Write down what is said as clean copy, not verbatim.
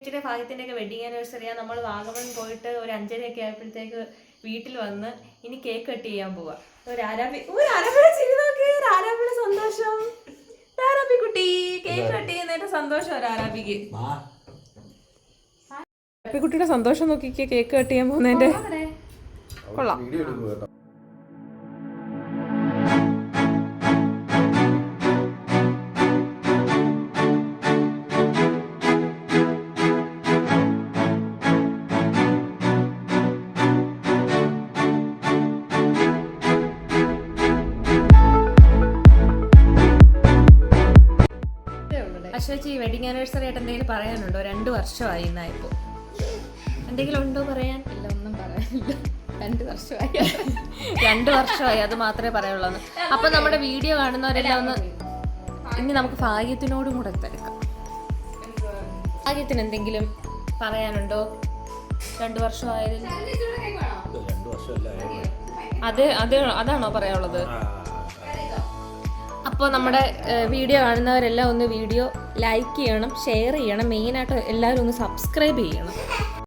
ചേച്ചിയുടെ ഭാഗ്യത്തിൻ്റെയൊക്കെ വെഡിങ് ആനിവേഴ്സറിയാണ്. നമ്മൾ വാഗമൺ പോയിട്ട് ഒരു 5:30 ആയപ്പോഴത്തേക്ക് വീട്ടിൽ വന്ന് ഇനി കേക്ക് കട്ട് ചെയ്യാൻ പോവാ. ഒരു സന്തോഷം. ആരാബി കുട്ടി കേക്ക് കട്ട് ചെയ്യുന്നതിന്റെ സന്തോഷം ഒരു ആരാബിക്ക്. കുട്ടിയുടെ സന്തോഷം നോക്കിക്കേ, കേക്ക് കട്ട് ചെയ്യാൻ പോകുന്നതിന്റെ. കൊള്ളാം. അശ്വച്ചി വെഡിങ് ആനിവേഴ്സറി ആയിട്ട് എന്തെങ്കിലും പറയാനുണ്ടോ? 2 വർഷമായി ഇന്നായിപ്പോ. എന്തെങ്കിലും ഉണ്ടോ പറയാൻ? ഇല്ല, ഒന്നും പറയാനില്ല. 2 വർഷമായി. 2 വർഷമായി, അത് മാത്രമേ പറയുള്ളൂ. അപ്പൊ നമ്മുടെ വീഡിയോ കാണുന്നവരെല്ലാം ഒന്ന് ഇനി നമുക്ക് ഭാഗ്യത്തിനോടും കൂടെ തിരക്കാം. ഭാഗ്യത്തിന് എന്തെങ്കിലും പറയാനുണ്ടോ 2 വർഷമായതിൽ? അതാണോ പറയാനുള്ളത്? അപ്പോൾ നമ്മുടെ വീഡിയോ കാണുന്നവരെല്ലാം ഒന്ന് വീഡിയോ ലൈക്ക് ചെയ്യണം, ഷെയർ ചെയ്യണം, മെയിനായിട്ട് എല്ലാവരും ഒന്ന് സബ്സ്ക്രൈബ് ചെയ്യണം.